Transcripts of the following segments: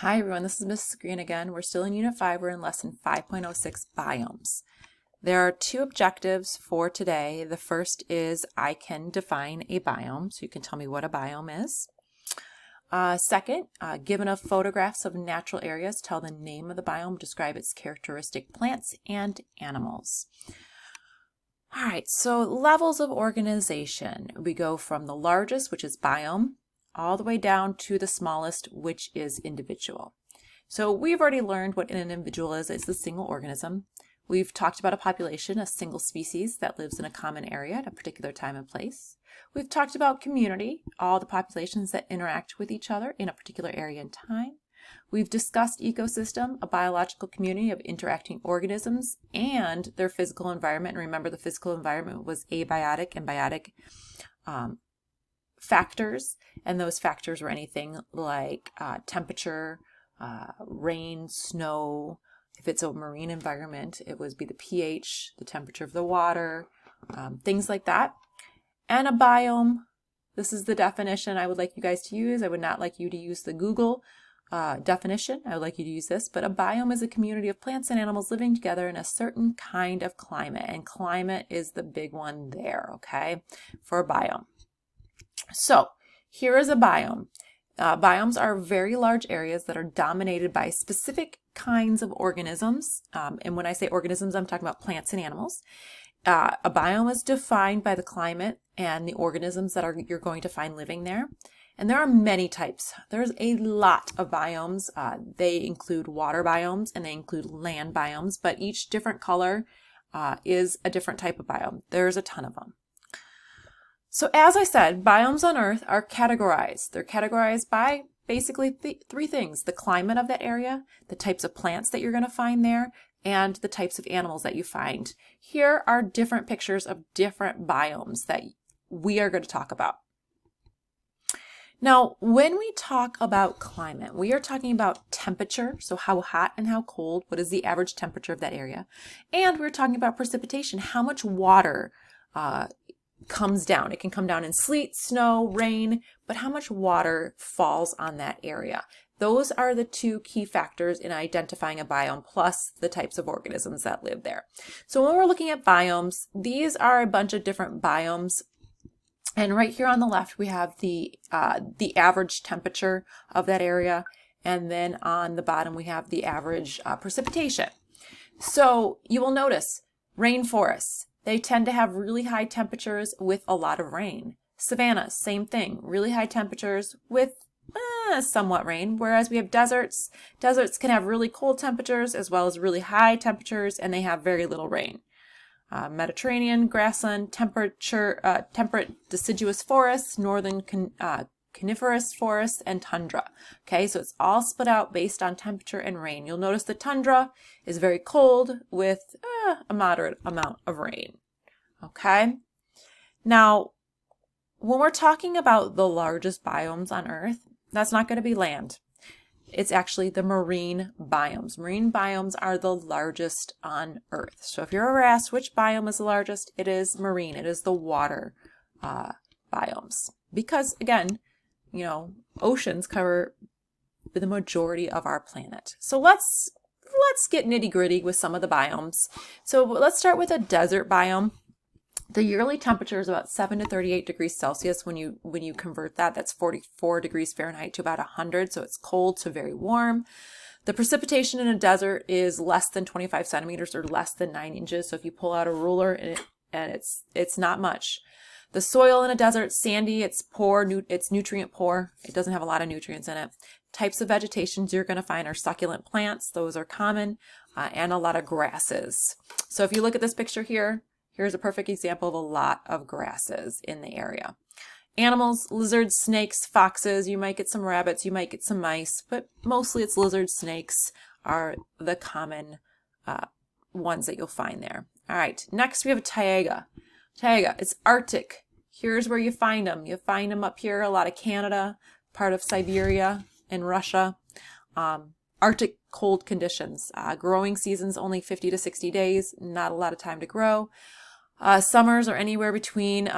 Hi everyone, this is Mrs. Green again. We're still in Unit 5. We're in Lesson 5.06, Biomes. There are two objectives for today. The first is I can define a biome, so you can tell me what a biome is. Second, given a photographs of natural areas, tell the name of the biome, describe its characteristic plants and animals. All right, so levels of organization. We go from the largest, which is biome, all the way down to the smallest, which is individual. So we've already learned what an individual is. It's a single organism. We've talked about a population, a single species that lives in a common area at a particular time and place. We've talked about community, all the populations that interact with each other in a particular area and time. We've discussed ecosystem, a biological community of interacting organisms and their physical environment. And remember, the physical environment was abiotic and biotic factors, and those factors were anything like temperature, rain, snow. If it's a marine environment, it would be the pH, the temperature of the water, things like that. And a biome, this is the definition I would like you guys to use. I would not like you to use the Google definition. I would like you to use this, but a biome is a community of plants and animals living together in a certain kind of climate, and climate is the big one there, okay, for a biome. So here is a biome. Biomes are very large areas that are dominated by specific kinds of organisms. And when I say organisms, I'm talking about plants and animals. A biome is defined by the climate and the organisms that you're going to find living there. And there are many types. There's a lot of biomes. They include water biomes and they include land biomes, but each different color is a different type of biome. There's a ton of them. So as I said, biomes on Earth are categorized. They're categorized by basically three things: the climate of that area, the types of plants that you're going to find there, and the types of animals that you find. Here are different pictures of different biomes that we are going to talk about. Now, when we talk about climate, we are talking about temperature, so how hot and how cold, what is the average temperature of that area, and we're talking about precipitation, how much water comes down. It can come down in sleet, snow, rain, but how much water falls on that area. Those are the two key factors in identifying a biome, plus the types of organisms that live there. So when we're looking at biomes, these are a bunch of different biomes. And right here on the left, we have the average temperature of that area. And then on the bottom, we have the average precipitation. So you will notice rainforests, they tend to have really high temperatures with a lot of rain. Savannas, same thing, really high temperatures with somewhat rain, whereas we have deserts. Deserts can have really cold temperatures as well as really high temperatures, and they have very little rain. Mediterranean, grassland, temperate deciduous forests, northern coniferous forests, and tundra. Okay, so it's all split out based on temperature and rain. You'll notice the tundra is very cold with a moderate amount of rain. Okay, now when we're talking about the largest biomes on Earth, that's not going to be land. It's actually the marine biomes. Marine biomes are the largest on Earth. So if you're ever asked which biome is the largest, it is marine. It is the water biomes. Because again, you know, oceans cover the majority of our planet. So let's get nitty-gritty with some of the biomes. So let's start with a desert biome. The yearly temperature is about 7 to 38 degrees Celsius. When you convert that, that's 44 degrees Fahrenheit to about 100. So it's cold to very warm. The precipitation in a desert is less than 25 centimeters or less than 9 inches. So if you pull out a ruler and it's not much. The soil in a desert, sandy, it's poor, it's nutrient poor. It doesn't have a lot of nutrients in it. Types of vegetations you're going to find are succulent plants. Those are common, and a lot of grasses. So if you look at this picture here, here's a perfect example of a lot of grasses in the area. Animals, lizards, snakes, foxes, you might get some rabbits, you might get some mice, but mostly it's lizards, snakes are the common ones that you'll find there. All right, next we have a taiga. Taiga, it's Arctic. Here's where you find them. You find them up here, a lot of Canada, part of Siberia and Russia. Arctic cold conditions. Growing seasons only 50 to 60 days, not a lot of time to grow. Summers are anywhere between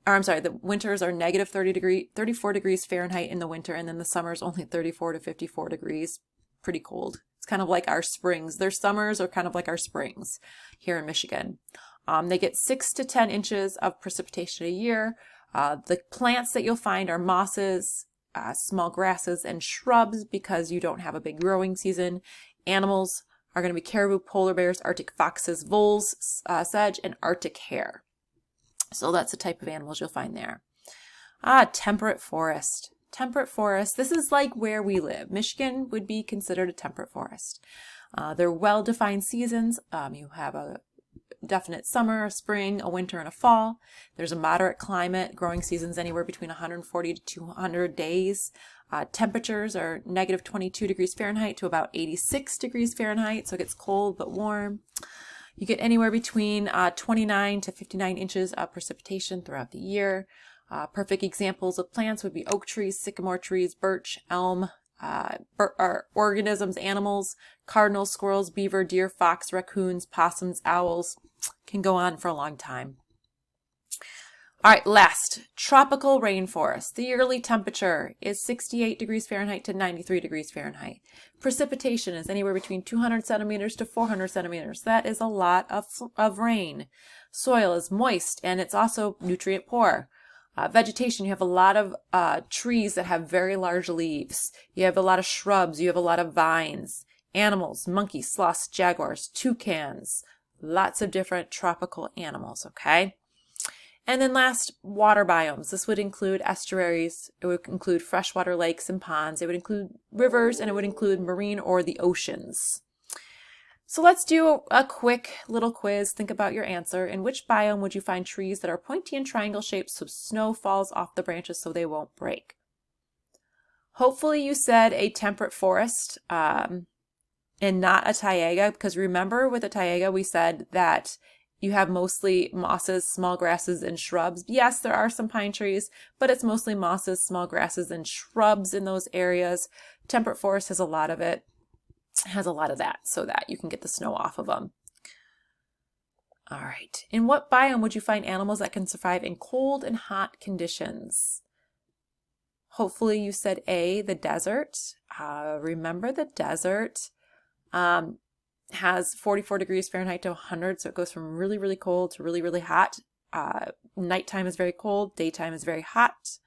or I'm sorry, the winters are negative 34 degrees Fahrenheit in the winter, and then the summer's only 34 to 54 degrees. Pretty cold. It's kind of like our springs. Their summers are kind of like our springs here in Michigan. They get 6 to 10 inches of precipitation a year. The plants that you'll find are mosses, small grasses, and shrubs because you don't have a big growing season. Animals are going to be caribou, polar bears, Arctic foxes, voles, sedge, and Arctic hare. So that's the type of animals you'll find there. Temperate forest. Temperate forest, this is like where we live. Michigan would be considered a temperate forest. They're well-defined seasons. You have a definite summer, a spring, a winter, and a fall. There's a moderate climate, growing seasons anywhere between 140 to 200 days. Temperatures are negative 22 degrees Fahrenheit to about 86 degrees Fahrenheit, so it gets cold but warm. You get anywhere between 29 to 59 inches of precipitation throughout the year. Perfect examples of plants would be oak trees, sycamore trees, birch, elm, organisms, animals, cardinals, squirrels, beaver, deer, fox, raccoons, possums, owls. Can go on for a long time. All right, last, tropical rainforest. The yearly temperature is 68 degrees Fahrenheit to 93 degrees Fahrenheit. Precipitation is anywhere between 200 centimeters to 400 centimeters. That is a lot of rain. Soil is moist and it's also nutrient poor. Vegetation, you have a lot of trees that have very large leaves. You have a lot of shrubs. You have a lot of vines. Animals, monkeys, sloths, jaguars, toucans. Lots of different tropical animals, okay? And then last, water biomes. This would include estuaries. It would include freshwater lakes and ponds. It would include rivers, and it would include marine or the oceans. So let's do a quick little quiz. Think about your answer. In which biome would you find trees that are pointy and triangle shaped so snow falls off the branches so they won't break? Hopefully you said a temperate forest and not a taiga, because remember with a taiga we said that you have mostly mosses, small grasses, and shrubs. Yes, there are some pine trees, but it's mostly mosses, small grasses, and shrubs in those areas. Temperate forest has a lot of it. Has a lot of that so that you can get the snow off of them. All right. In what biome would you find animals that can survive in cold and hot conditions? Hopefully you said A, the desert. Remember the desert has 44 degrees Fahrenheit to 100, so it goes from really, really cold to really, really hot. Nighttime is very cold, daytime is very hot.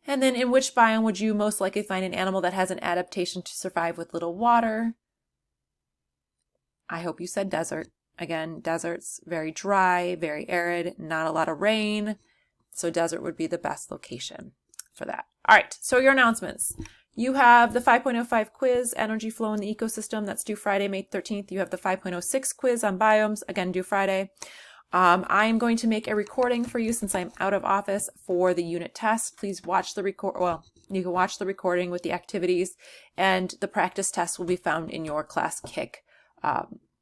And then in which biome would you most likely find an animal that has an adaptation to survive with little water? I hope you said desert. Again, desert's very dry, very arid, not a lot of rain. So desert would be the best location for that. All right, so your announcements. You have the 5.05 quiz, Energy Flow in the Ecosystem. That's due Friday, May 13th. You have the 5.06 quiz on biomes, again, due Friday. I am going to make a recording for you since I'm out of office for the unit test. Please watch the you can watch the recording with the activities, and the practice test will be found in your class kick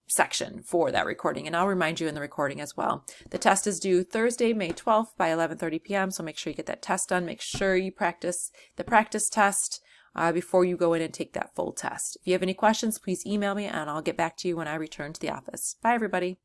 section for that recording. And I'll remind you in the recording as well. The test is due Thursday, May 12th by 11:30 p.m. So make sure you get that test done. Make sure you practice the practice test before you go in and take that full test. If you have any questions, please email me and I'll get back to you when I return to the office. Bye, everybody.